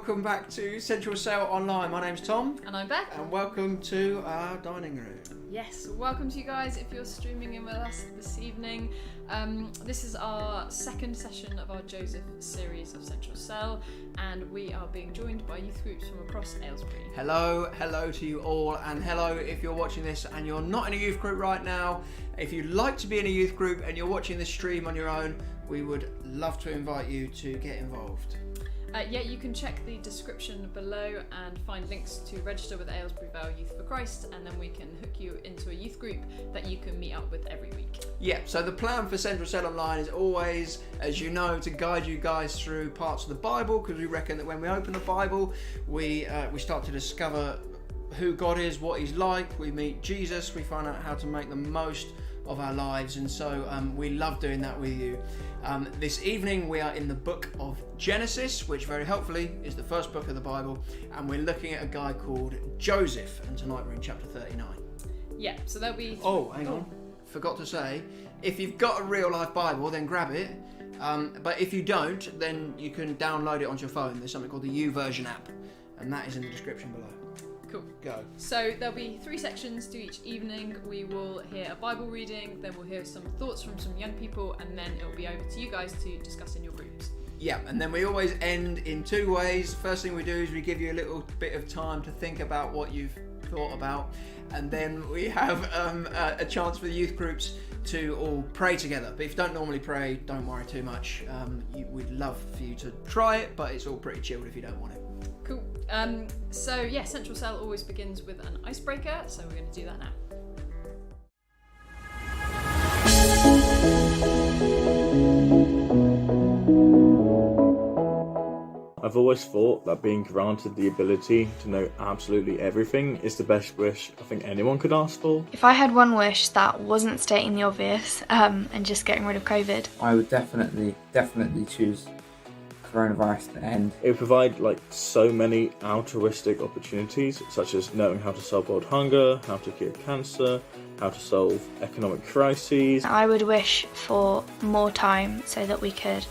welcome back to Central Sail Online. My name's Tom. And I'm Beth. And welcome to our dining room. Yes, welcome to you guys if you're streaming in with us this evening. This is our second session of our Joseph series of Central Sail, and we are being joined by youth groups from across Aylesbury. Hello to you all, and hello if you're watching this and you're not in a youth group right now. If you'd like to be in a youth group and you're watching this stream on your own, we would love to invite you to get involved. You can check the description below and find links to register with Aylesbury Vale Youth for Christ, and then we can hook you into a youth group that you can meet up with every week. Yeah, so the plan for Central Sail Online is always, as you know, to guide you guys through parts of the Bible, because we reckon that when we open the Bible, we start to discover who God is, what He's like. We meet Jesus, we find out how to make the most of our lives, and so we love doing that with you. This evening we are in the book of Genesis, which very helpfully is the first book of the Bible, and we're looking at a guy called Joseph, and tonight we're in chapter 39. Yeah, so there'll be... Hang on. Forgot to say, if you've got a real life Bible, then grab it, but if you don't, then you can download it onto your phone. There's something called the YouVersion app, and that is in the description below. Cool. Go. So there'll be 3 sections to each evening. We will hear a Bible reading, then we'll hear some thoughts from some young people, and then it'll be over to you guys to discuss in your groups. Yeah, and then we always end in 2 ways. First thing we do is we give you a little bit of time to think about what you've thought about, and then we have a chance for the youth groups to all pray together. But if you don't normally pray, don't worry too much. We'd love for you to try it, but it's all pretty chilled if you don't want it. Cool. Central Sail always begins with an icebreaker, so we're going to do that now. I've always thought that being granted the ability to know absolutely everything is the best wish I think anyone could ask for. If I had one wish that wasn't stating the obvious and just getting rid of COVID, I would definitely choose coronavirus to end. It would provide so many altruistic opportunities, such as knowing how to solve world hunger, how to cure cancer, how to solve economic crises. I would wish for more time so that we could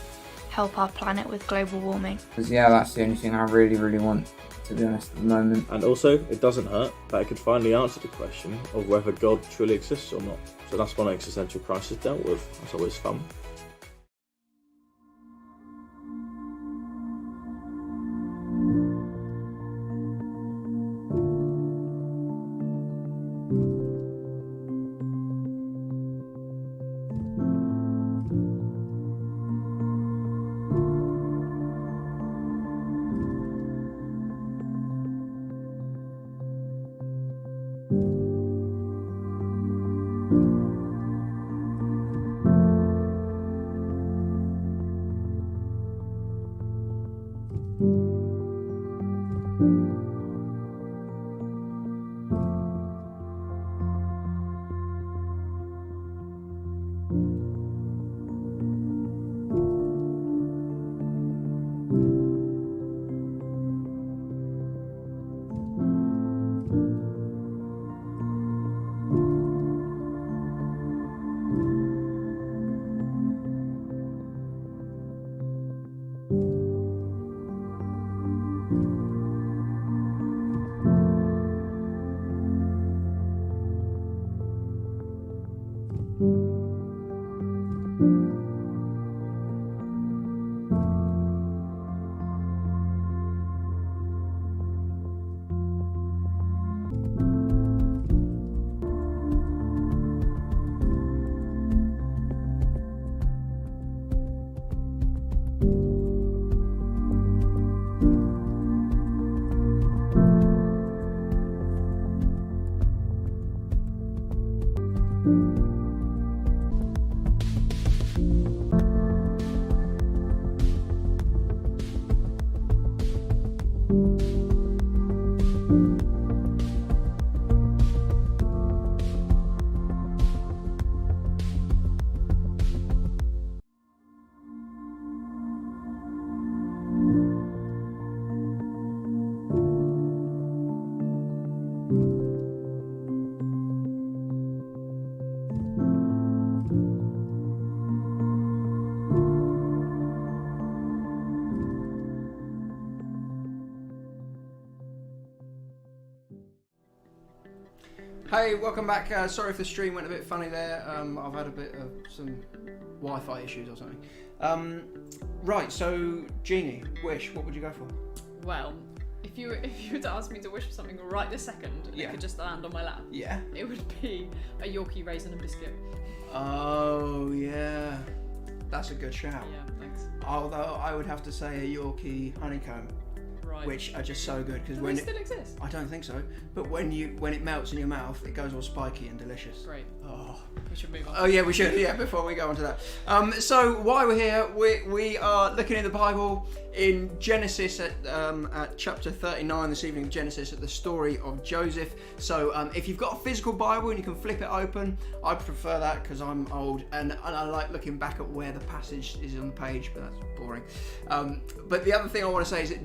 help our planet with global warming. Because that's the only thing I really want, to be honest, at the moment. And also, it doesn't hurt that it could finally answer the question of whether God truly exists or not. So that's one existential crisis dealt with. That's always fun. Hey, welcome back. Sorry if the stream went a bit funny there. I've had a bit of some Wi-Fi issues or something. Right, so Jeannie, wish, what would you go for? Well, if you were to ask me to wish for something right this second, and it could just land on my lap, it would be a Yorkie raisin and biscuit. Oh, yeah. That's a good shout. Yeah, thanks. Although I would have to say a Yorkie honeycomb. Right. Which are just so good because Do when they still exist? I don't think so, but when it melts in your mouth, it goes all spiky and delicious. Great. Oh, We should move on. oh yeah, we should. Yeah, before we go on to that. So while we're here, we are looking in the Bible in Genesis at chapter 39 this evening. Genesis at the story of Joseph. So if you've got a physical Bible and you can flip it open, I prefer that because I'm old and I like looking back at where the passage is on the page, but that's boring. But the other thing I want to say is that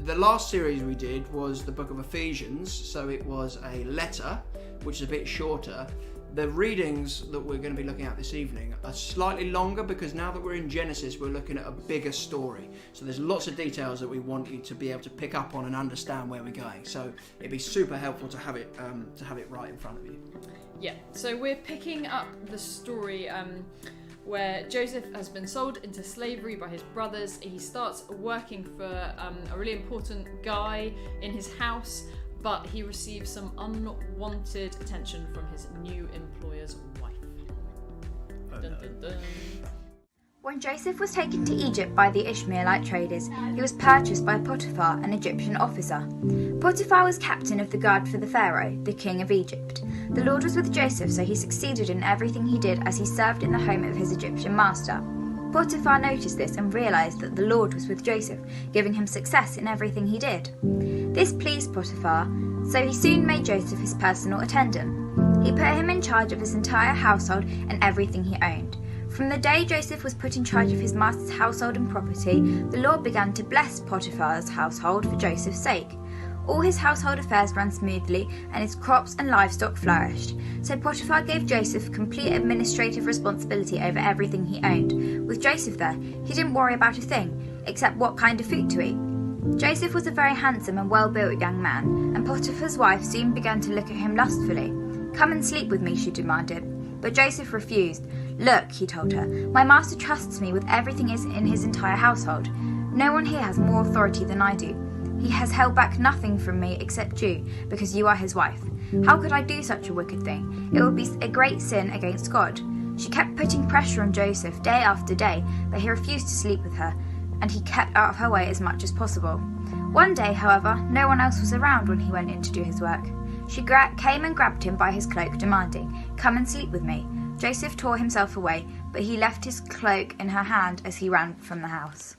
the last series we did was the book of Ephesians, so it was a letter, which is a bit shorter. The readings that we're going to be looking at this evening are slightly longer because now that we're in Genesis, we're looking at a bigger story. So there's lots of details that we want you to be able to pick up on and understand where we're going. So it'd be super helpful to have it right in front of you. Yeah, so we're picking up the story where Joseph has been sold into slavery by his brothers. He starts working for a really important guy in his house, but he receives some unwanted attention from his new employer's wife. Oh, Dun, dun, dun. When Joseph was taken to Egypt by the Ishmaelite traders, he was purchased by Potiphar, an Egyptian officer. Potiphar was captain of the guard for the Pharaoh, the king of Egypt. The Lord was with Joseph, so he succeeded in everything he did as he served in the home of his Egyptian master. Potiphar noticed this and realised that the Lord was with Joseph, giving him success in everything he did. This pleased Potiphar, so he soon made Joseph his personal attendant. He put him in charge of his entire household and everything he owned. From the day Joseph was put in charge of his master's household and property, the Lord began to bless Potiphar's household for Joseph's sake. All his household affairs ran smoothly, and his crops and livestock flourished. So Potiphar gave Joseph complete administrative responsibility over everything he owned. With Joseph there, he didn't worry about a thing, except what kind of food to eat. Joseph was a very handsome and well-built young man, and Potiphar's wife soon began to look at him lustfully. "Come and sleep with me," she demanded. But Joseph refused. "Look," he told her, "my master trusts me with everything in his entire household. No one here has more authority than I do. He has held back nothing from me except you, because you are his wife. How could I do such a wicked thing? It would be a great sin against God." She kept putting pressure on Joseph day after day, but he refused to sleep with her, and he kept out of her way as much as possible. One day, however, no one else was around when he went in to do his work. She came and grabbed him by his cloak, demanding, "Come and sleep with me." Joseph tore himself away, but he left his cloak in her hand as he ran from the house.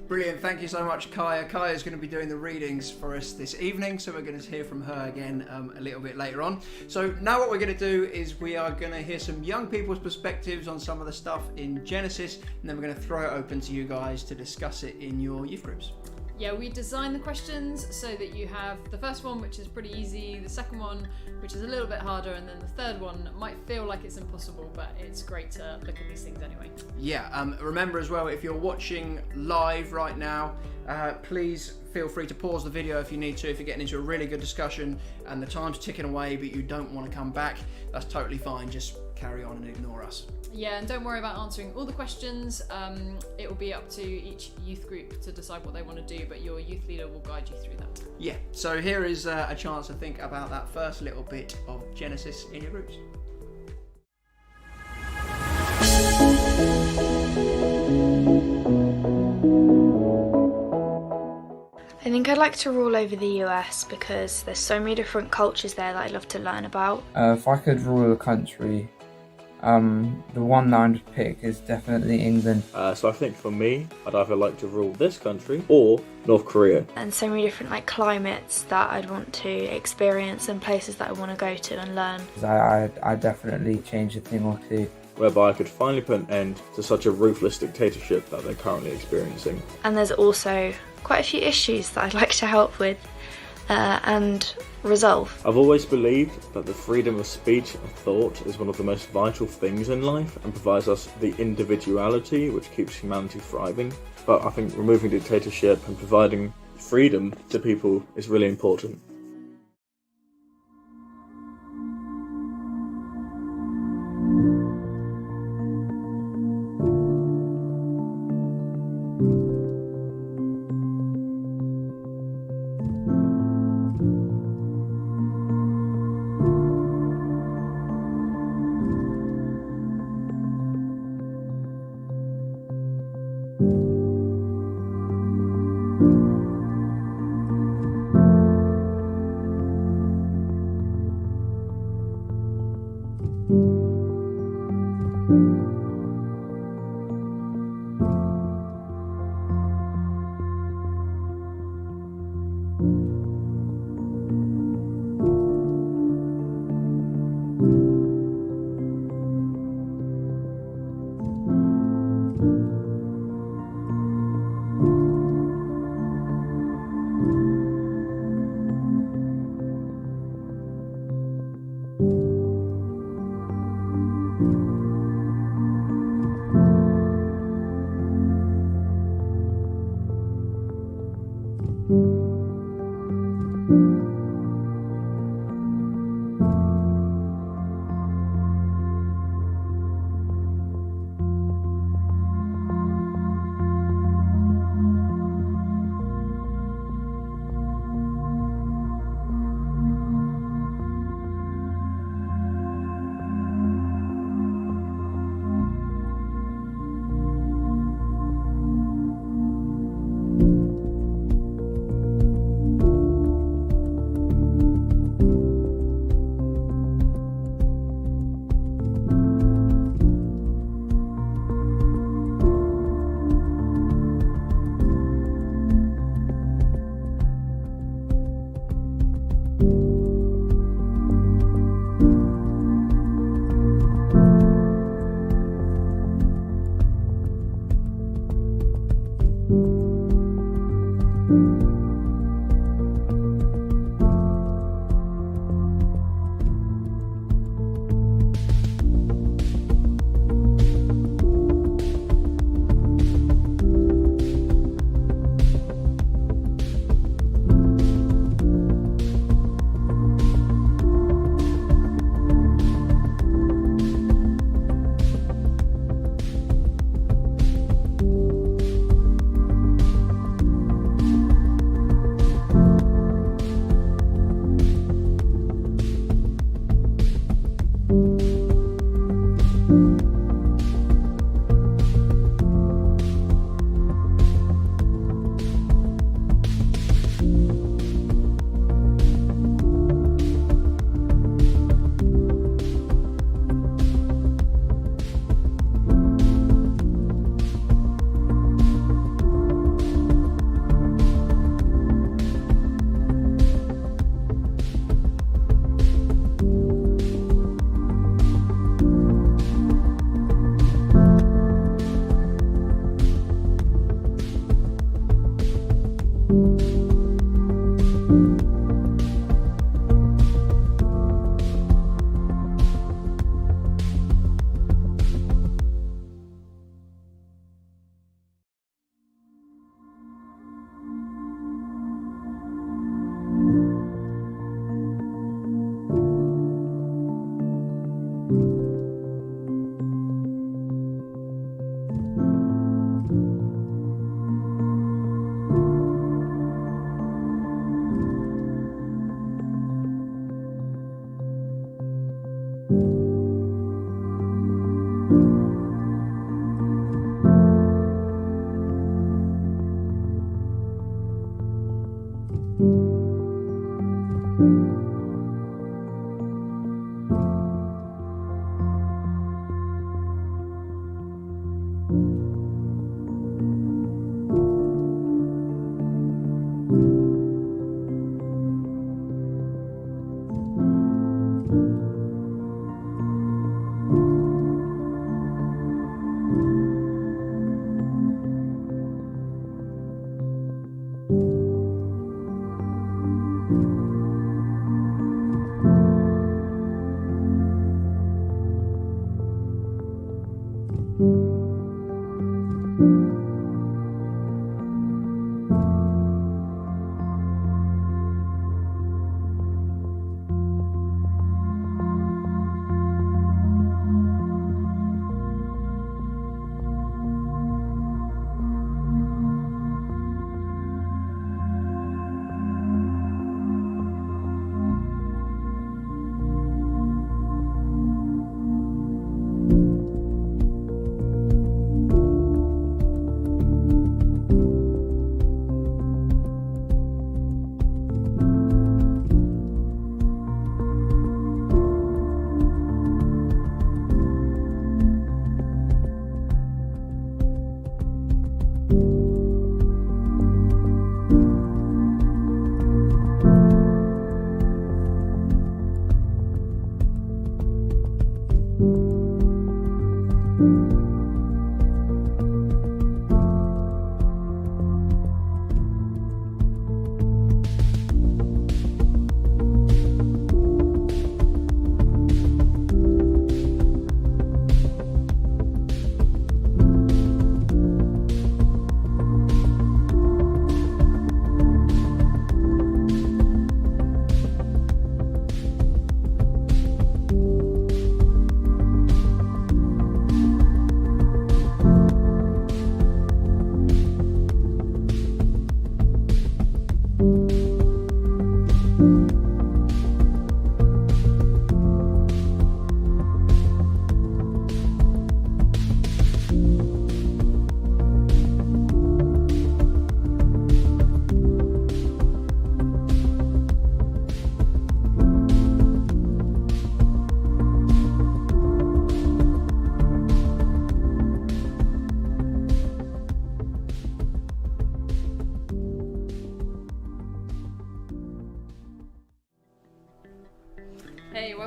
Brilliant, thank you so much, Kaya. Kaya's going to be doing the readings for us this evening, so we're going to hear from her again a little bit later on. So now what we're going to do is we are going to hear some young people's perspectives on some of the stuff in Genesis, and then we're going to throw it open to you guys to discuss it in your youth groups. Yeah, we designed the questions so that you have the first one, which is pretty easy, the second one, which is a little bit harder, and then the third one might feel like it's impossible, but it's great to look at these things anyway. Yeah, remember as well, if you're watching live right now, please feel free to pause the video if you need to. If you're getting into a really good discussion and the time's ticking away but you don't want to come back, that's totally fine. Just carry on and ignore us. Yeah, and don't worry about answering all the questions. It will be up to each youth group to decide what they want to do, but your youth leader will guide you through that. Yeah, so here is a chance to think about that first little bit of Genesis in your groups. I think I'd like to rule over the US because there's so many different cultures there that I'd love to learn about. If I could rule a country, the one that I'd pick is definitely England. So I think for me, I'd either like to rule this country or North Korea. And so many different climates that I'd want to experience and places that I want to go to and learn. I definitely change a thing or two. Whereby I could finally put an end to such a ruthless dictatorship that they're currently experiencing. And there's also quite a few issues that I'd like to help with and resolve. I've always believed that the freedom of speech and thought is one of the most vital things in life and provides us the individuality which keeps humanity thriving. But I think removing dictatorship and providing freedom to people is really important.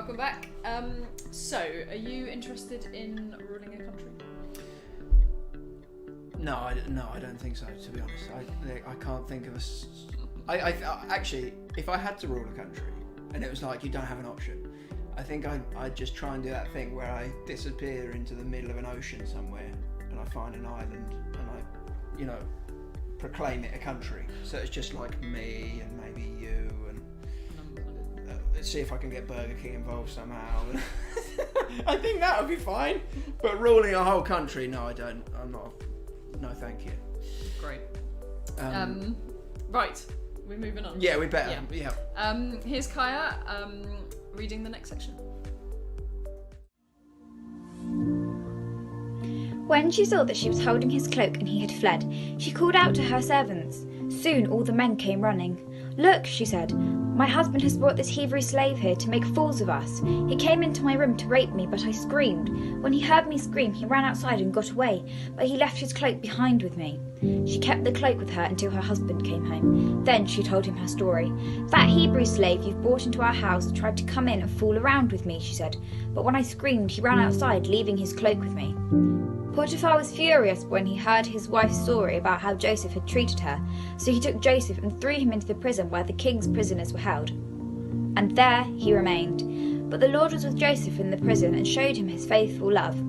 welcome back. So, are you interested in ruling a country? No, I don't think so. To be honest, I can't think of actually, if I had to rule a country, and it was like you don't have an option, I think I'd just try and do that thing where I disappear into the middle of an ocean somewhere, and I find an island, and I, proclaim it a country. So it's just like me and maybe you, and see if I can get Burger King involved somehow. I think that would be fine. But ruling a whole country, no, I don't. I'm not. No, thank you. Great. Right, we're moving on. Yeah, we better. Yeah. Here's Kaya reading the next section. When she saw that she was holding his cloak and he had fled, she called out to her servants. Soon all the men came running. "Look," she said, "my husband has brought this Hebrew slave here to make fools of us. He came into my room to rape me, but I screamed. When he heard me scream, he ran outside and got away, but he left his cloak behind with me." She kept the cloak with her until her husband came home. Then she told him her story. "That Hebrew slave you've brought into our house tried to come in and fool around with me," she said, "but when I screamed, he ran outside, leaving his cloak with me." Potiphar was furious when he heard his wife's story about how Joseph had treated her, so he took Joseph and threw him into the prison where the king's prisoners were held. And there he remained. But the Lord was with Joseph in the prison and showed him his faithful love.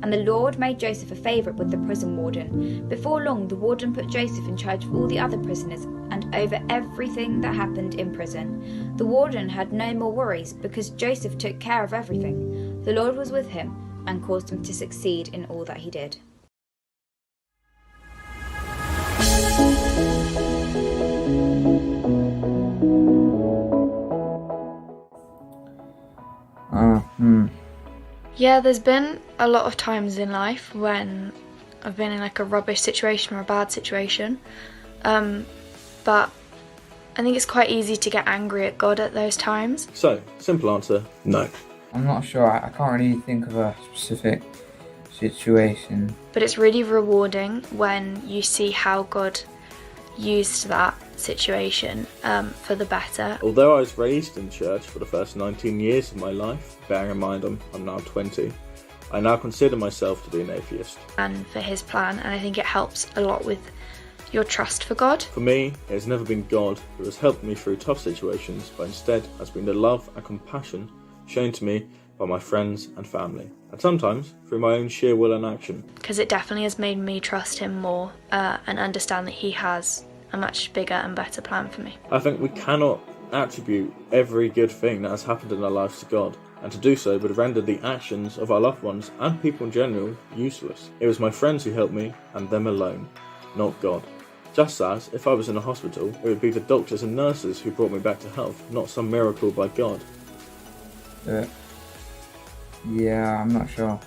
And the Lord made Joseph a favourite with the prison warden. Before long, the warden put Joseph in charge of all the other prisoners and over everything that happened in prison. The warden had no more worries because Joseph took care of everything. The Lord was with him and caused him to succeed in all that he did. Yeah, there's been a lot of times in life when I've been in like a rubbish situation or a bad situation, but I think it's quite easy to get angry at God at those times. So, simple answer, no. I'm not sure. I can't really think of a specific situation. But it's really rewarding when you see how God used that situation for the better. Although I was raised in church for the first 19 years of my life, bearing in mind I'm now 20, I now consider myself to be an atheist. And for his plan, and I think it helps a lot with your trust for God. For me, it has never been God who has helped me through tough situations, but instead has been the love and compassion shown to me by my friends and family, and sometimes through my own sheer will and action. Because it definitely has made me trust him more and understand that he has a much bigger and better plan for me. I think we cannot attribute every good thing that has happened in our lives to God, and to do so would render the actions of our loved ones and people in general useless. It was my friends who helped me, and them alone, not God. Just as, if I was in a hospital, it would be the doctors and nurses who brought me back to health, not some miracle by God. Yeah, I'm not sure.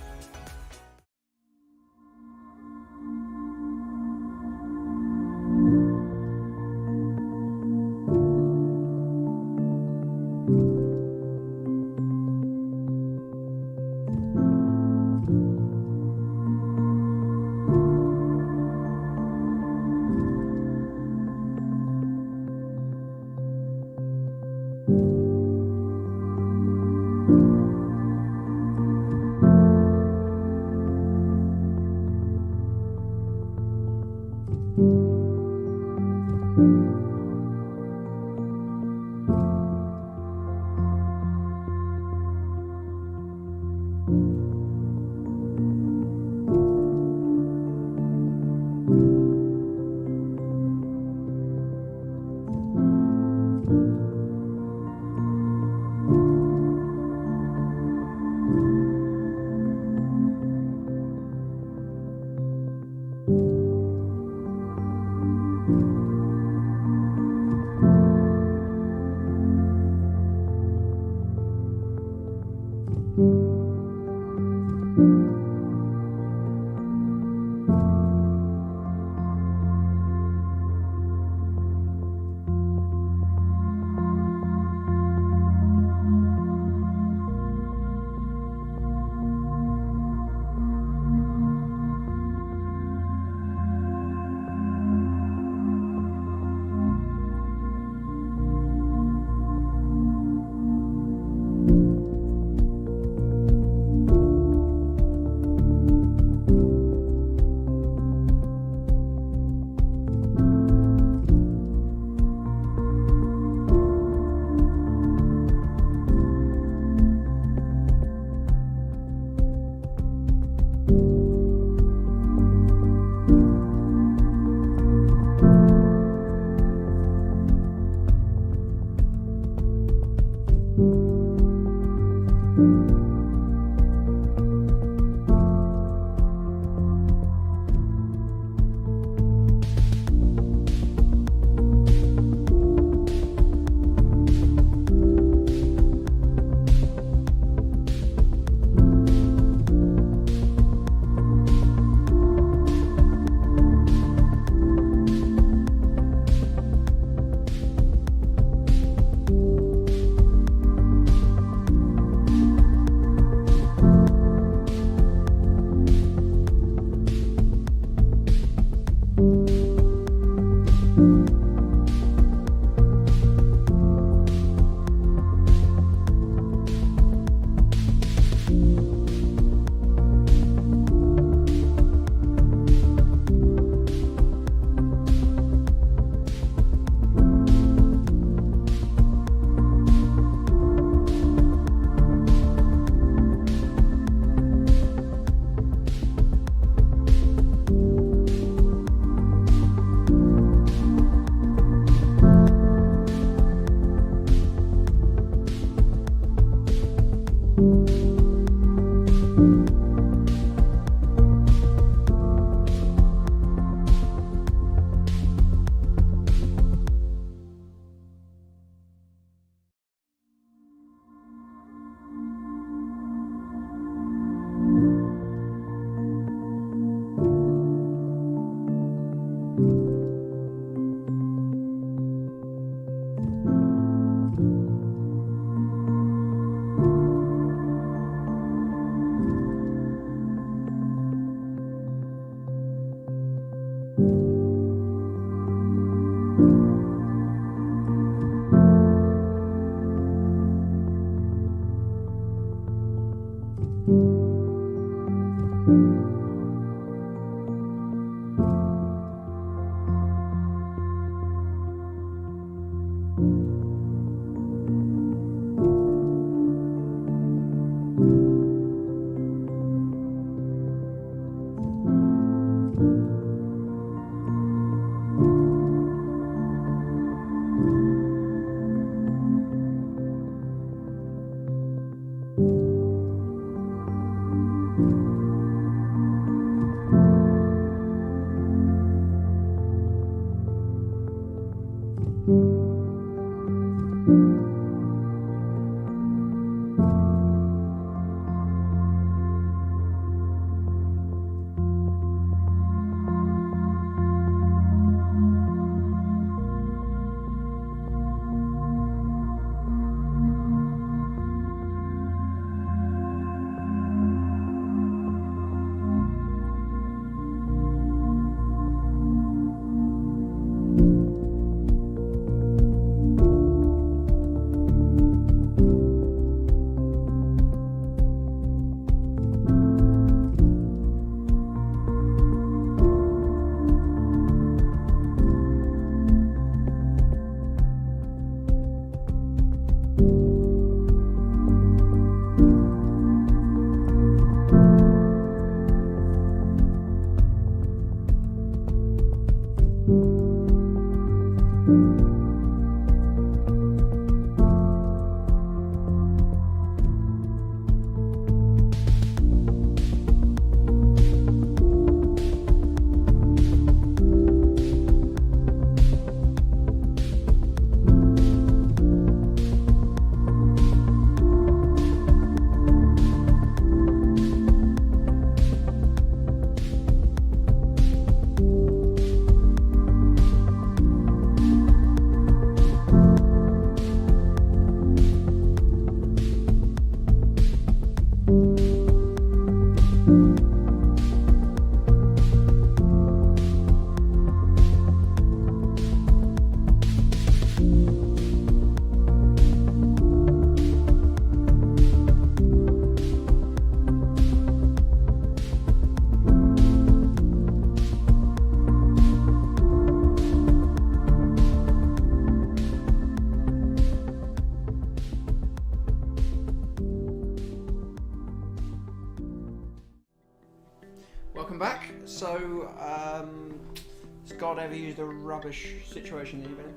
God ever used a rubbish situation that you've been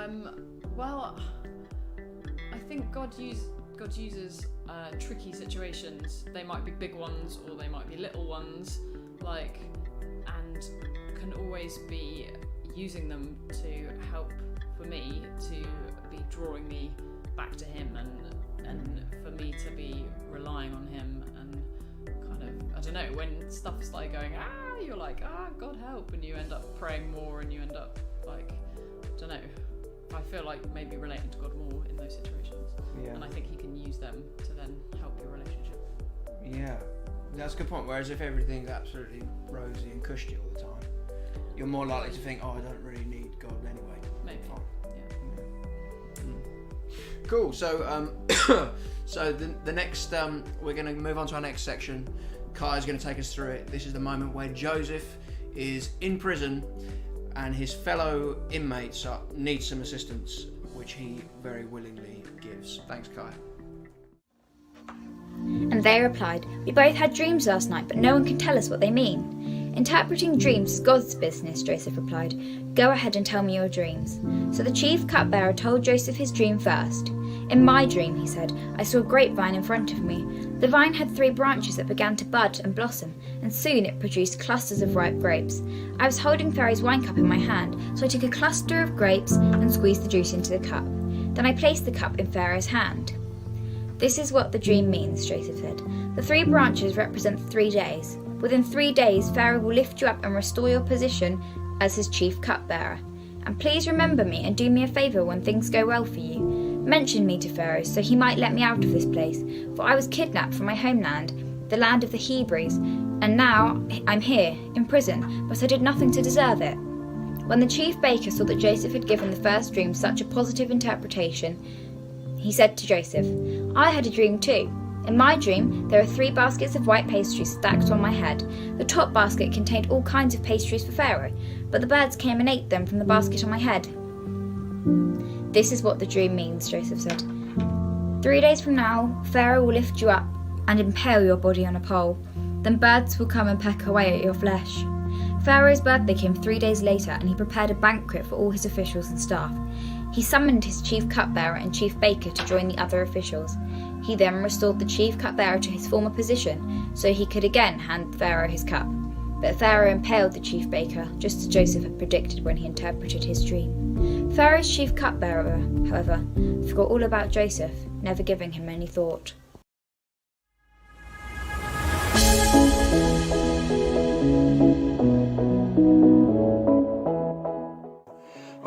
in? Well, I think God uses tricky situations. They might be big ones or they might be little ones, and can always be using them to help for me to be drawing me back to Him and for me to be relying on Him and kind of, I don't know, when stuff's like going, you're like, God help, and you end up praying more and you end up like, I don't know, I feel like maybe relating to God more in those situations. Yeah. And I think He can use them to then help your relationship. Yeah, that's a good point. Whereas if everything's absolutely rosy and cushy all the time, you're more likely to think, I don't really need God anyway. Maybe. Fine. Yeah. Cool. So, so the next, we're going to move on to our next section. Kai's going to take us through it. This is the moment where Joseph is in prison and his fellow inmates need some assistance, which he very willingly gives. Thanks, Kai. And they replied, "We both had dreams last night, but no one can tell us what they mean." "Interpreting dreams is God's business," Joseph replied. "Go ahead and tell me your dreams." So the chief cupbearer told Joseph his dream first. "In my dream," he said, "I saw a grapevine in front of me. The vine had 3 branches that began to bud and blossom, and soon it produced clusters of ripe grapes. I was holding Pharaoh's wine cup in my hand, so I took a cluster of grapes and squeezed the juice into the cup. Then I placed the cup in Pharaoh's hand." "This is what the dream means," Joseph said. "The 3 branches represent 3 days. Within 3 days, Pharaoh will lift you up and restore your position as his chief cupbearer. And please remember me and do me a favour when things go well for you. Mention me to Pharaoh so he might let me out of this place, for I was kidnapped from my homeland, the land of the Hebrews, and now I'm here, in prison, but I did nothing to deserve it." When the chief baker saw that Joseph had given the first dream such a positive interpretation, he said to Joseph, "I had a dream too. In my dream, there are 3 baskets of white pastries stacked on my head. The top basket contained all kinds of pastries for Pharaoh, but the birds came and ate them from the basket on my head." "This is what the dream means," Joseph said. 3 days from now, Pharaoh will lift you up and impale your body on a pole. Then birds will come and peck away at your flesh." Pharaoh's birthday came 3 days later, and he prepared a banquet for all his officials and staff. He summoned his chief cupbearer and chief baker to join the other officials. He then restored the chief cupbearer to his former position, so he could again hand Pharaoh his cup. But Pharaoh impaled the chief baker, just as Joseph had predicted when he interpreted his dream. Pharaoh's chief cupbearer, however, forgot all about Joseph, never giving him any thought.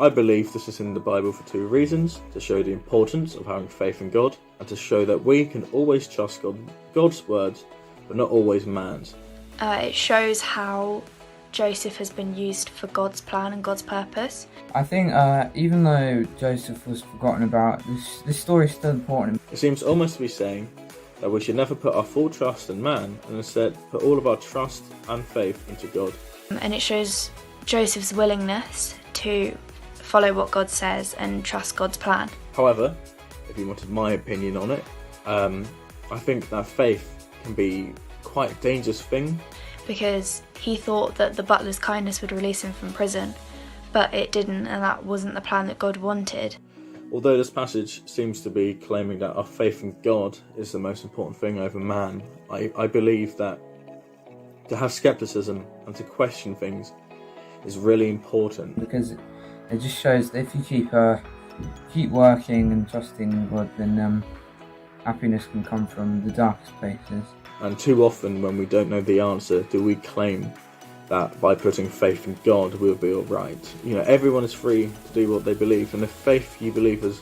I believe this is in the Bible for 2 reasons: to show the importance of having faith in God, and to show that we can always trust God's words, but not always man's. It shows how Joseph has been used for God's plan and God's purpose. I think even though Joseph was forgotten about, this story is still important. It seems almost to be saying that we should never put our full trust in man, and instead put all of our trust and faith into God. And it shows Joseph's willingness to follow what God says and trust God's plan. However, if you wanted my opinion on it, I think that faith can be quite a dangerous thing. Because he thought that the butler's kindness would release him from prison, but it didn't, and that wasn't the plan that God wanted. Although this passage seems to be claiming that our faith in God is the most important thing over man, I believe that to have skepticism and to question things is really important. Because it just shows that if you keep working and trusting God, then happiness can come from the darkest places. And too often when we don't know the answer, do we claim that by putting faith in God we'll be alright. You know, everyone is free to do what they believe, and if faith you believe is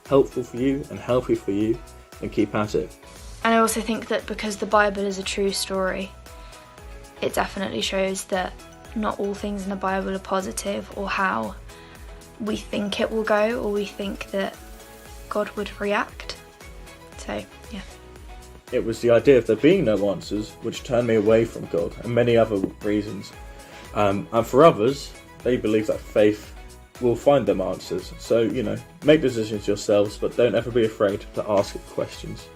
helpful for you and healthy for you, then keep at it. And I also think that because the Bible is a true story, it definitely shows that not all things in the Bible are positive, or how we think it will go, or we think that God would react. So, yeah. It was the idea of there being no answers which turned me away from God, and many other reasons. And for others, they believe that faith will find them answers. So, you know, make decisions yourselves, but don't ever be afraid to ask questions.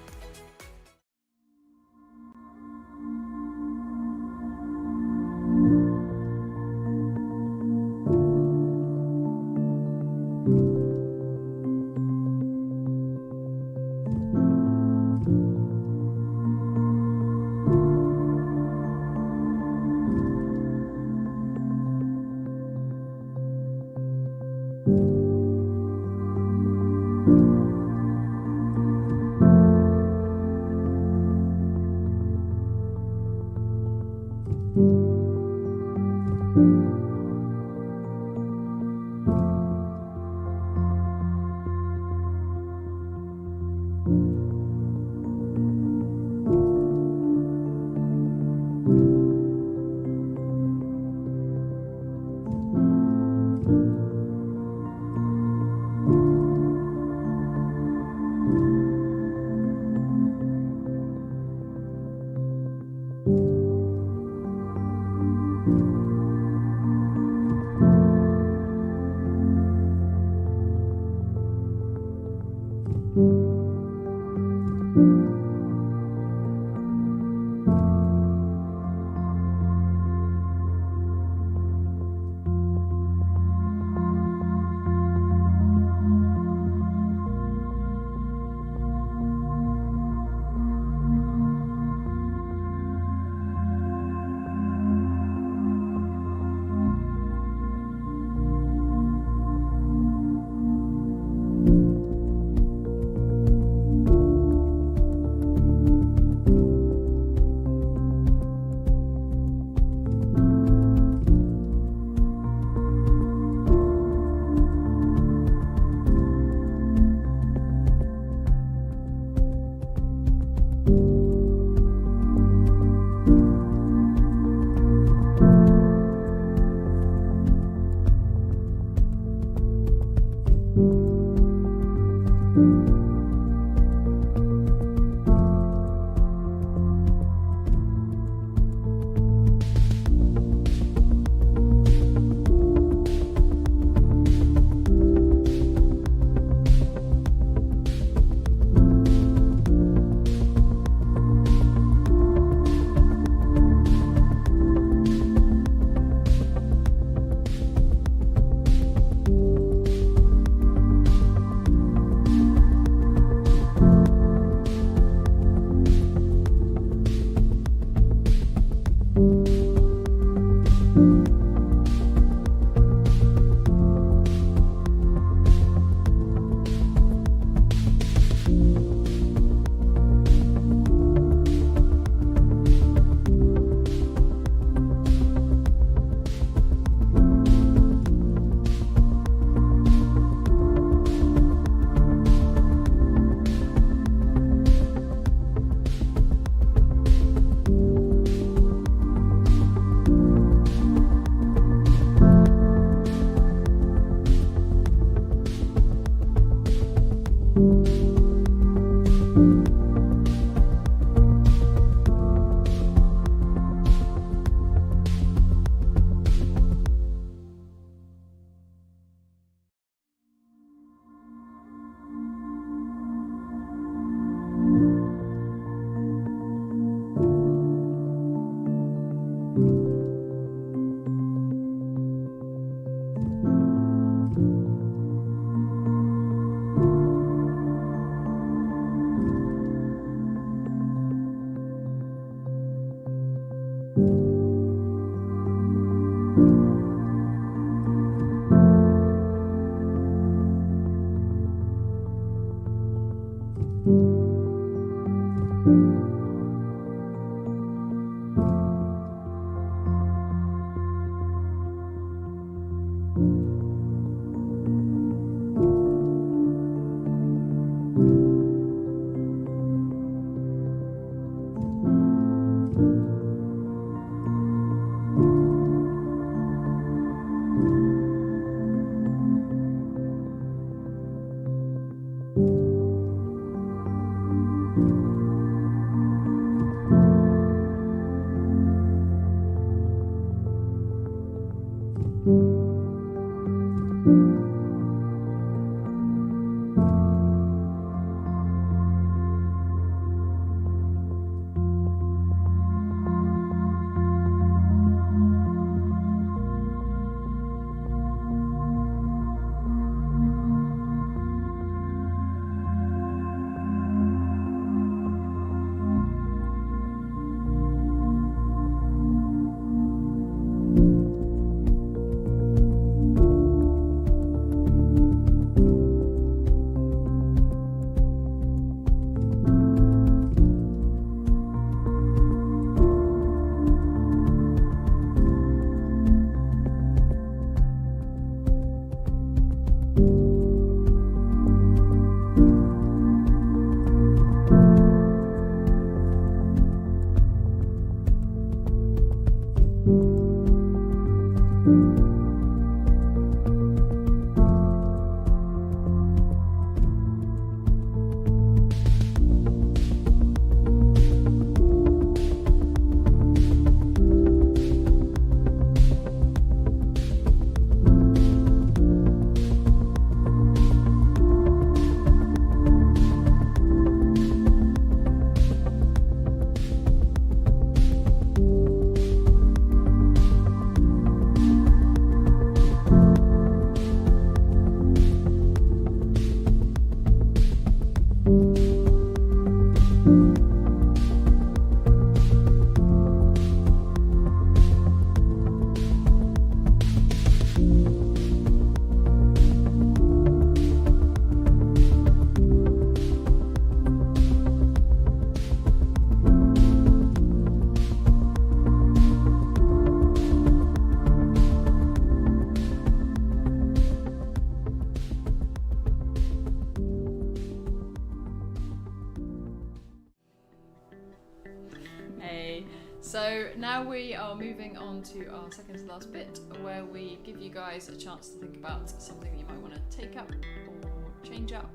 So now we are moving on to our second to last bit, where we give you guys a chance to think about something that you might want to take up, or change up,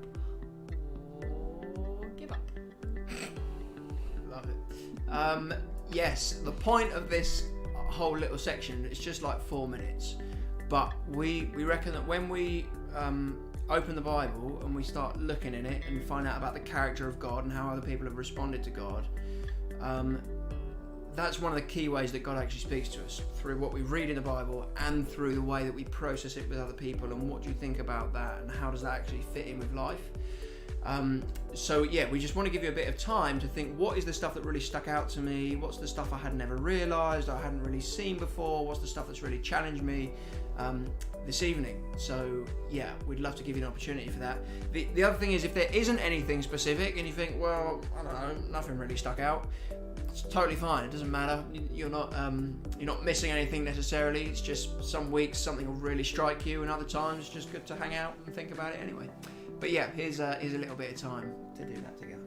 or give up. Love it. Yes, the point of this whole little section is just like 4 minutes, but we reckon that when we open the Bible and we start looking in it and find out about the character of God and how other people have responded to God, that's one of the key ways that God actually speaks to us, through what we read in the Bible and through the way that we process it with other people. And what do you think about that, and how does that actually fit in with life? So yeah, we just want to give you a bit of time to think, what is the stuff that really stuck out to me? What's the stuff I had never realised, I hadn't really seen before? What's the stuff that's really challenged me this evening? So yeah, we'd love to give you an opportunity for that. The other thing is, if there isn't anything specific and you think, well, I don't know, nothing really stuck out, it's totally fine. It doesn't matter. You're not missing anything necessarily. It's just some weeks something will really strike you, and other times it's just good to hang out and think about it anyway. But yeah, here's a little bit of time to do that together.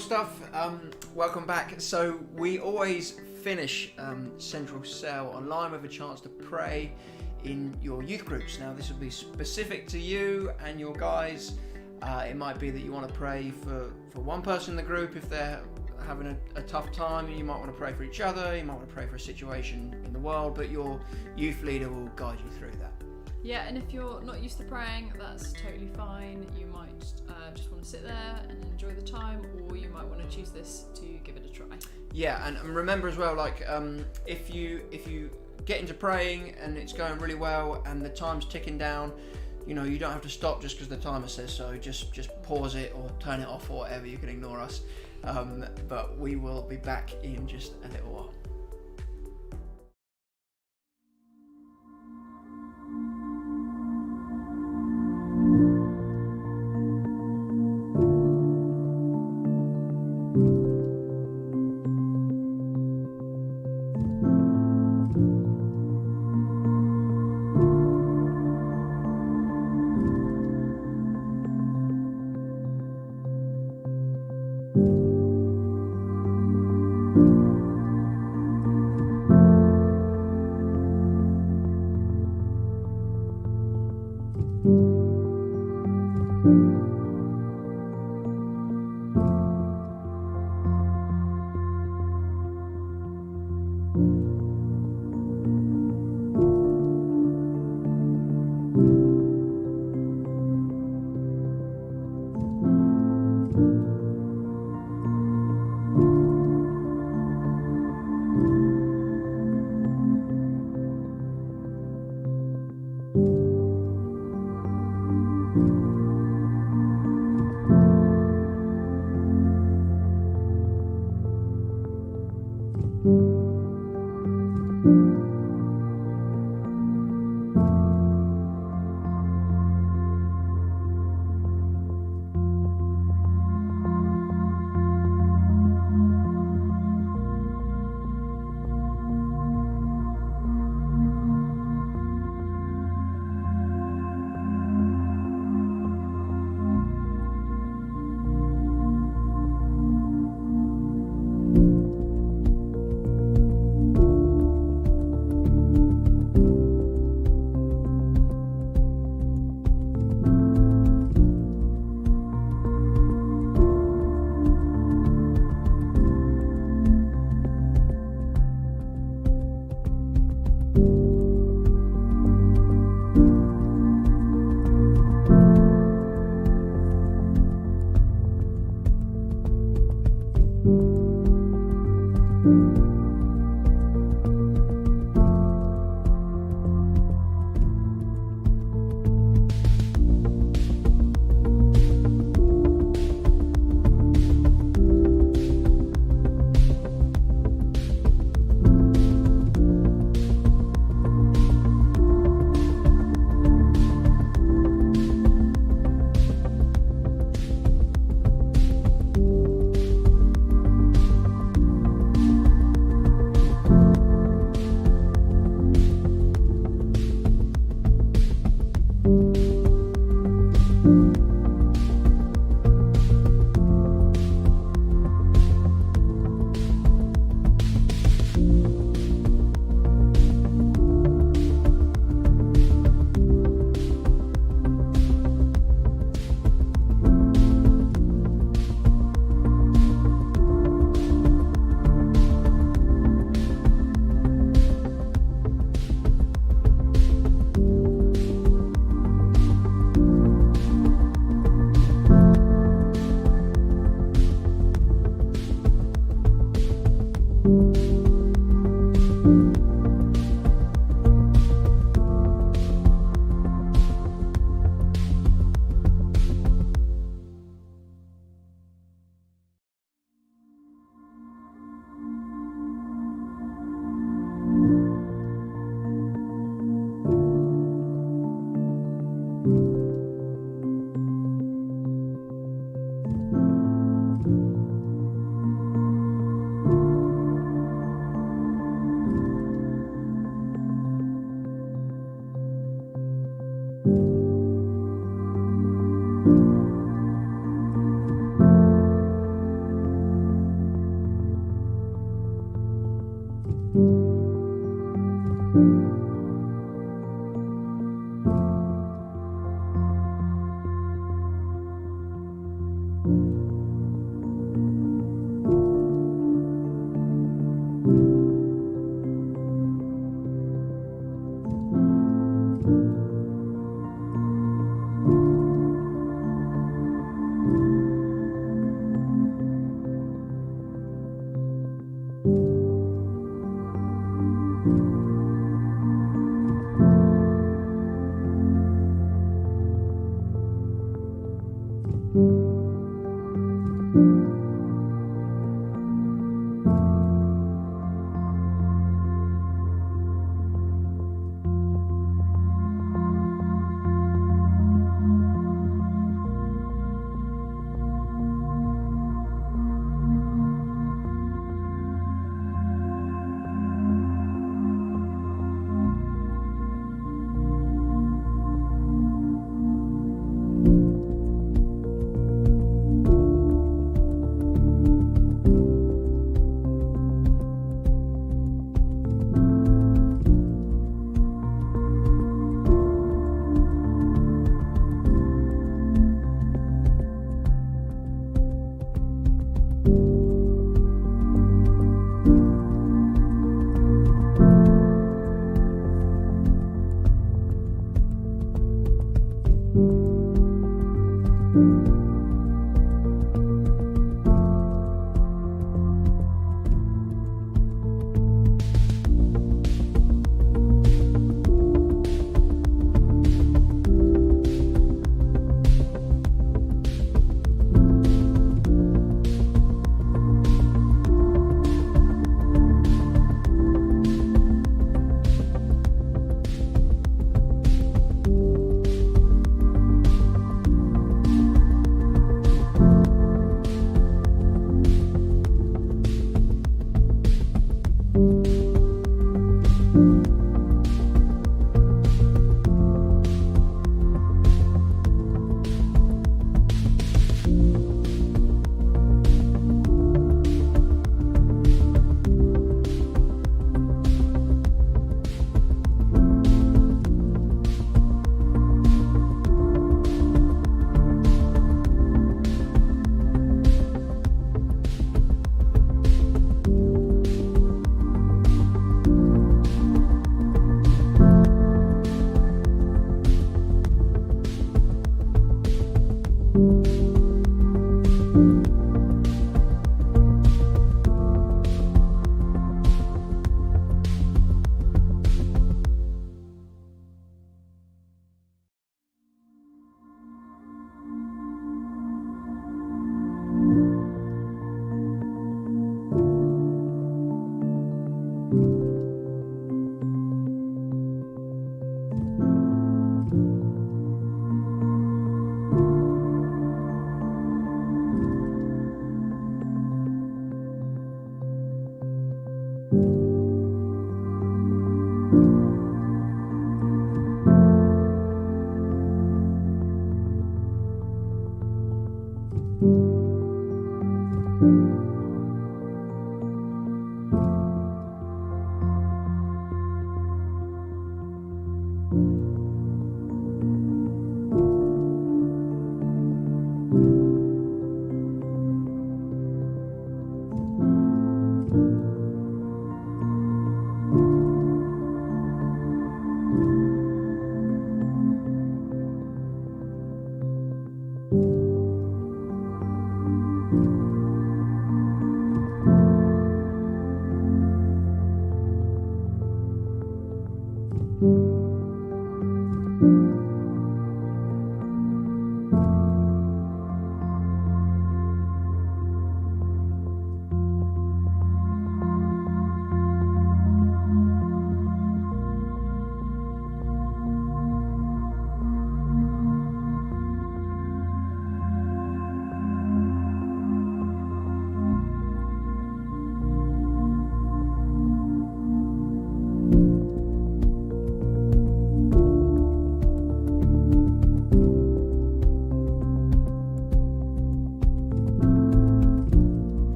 stuff. Welcome back. So we always finish Central Cell online with a chance to pray in your youth groups. Now this will be specific to you and your guys. It might be that you want to pray for one person in the group if they're having a tough time. You might want to pray for each other. You might want to pray for a situation in the world, but your youth leader will guide you through that. Yeah, and if you're not used to praying, that's totally fine. You might just want to sit there and enjoy the time, or you might want to choose this to give it a try. Yeah, and remember as well, like if you get into praying and it's going really well and the time's ticking down, you know, you don't have to stop just because the timer says so. Just pause it or turn it off or whatever. You can ignore us, but we will be back in just a little while.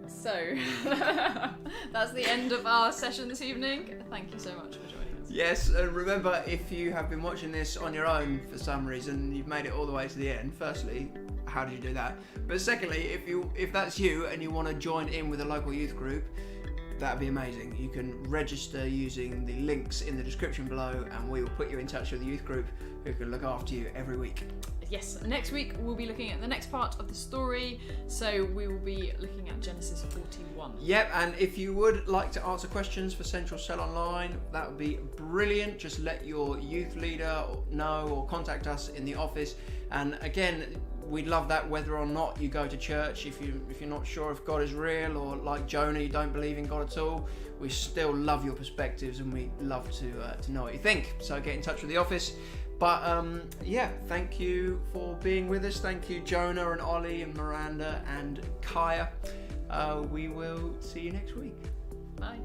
So, that's the end of our session this evening. Thank you so much for joining us. Yes, and remember, if you have been watching this on your own for some reason, you've made it all the way to the end. Firstly, how did you do that? But secondly, if that's you and you want to join in with a local youth group, that'd be amazing. You can register using the links in the description below, and we will put you in touch with a youth group who can look after you every week. Yes, next week we'll be looking at the next part of the story, so we will be looking at Genesis 41. Yep, and if you would like to answer questions for Central Cell Online, that would be brilliant. Just let your youth leader know or contact us in the office. And again, we'd love that whether or not you go to church. If you're not sure if God is real, or like Jonah, you don't believe in God at all, we still love your perspectives and we love to know what you think. So get in touch with the office. But yeah, thank you for being with us. Thank you, Jonah and Ollie and Miranda and Kaya. We will see you next week. Bye.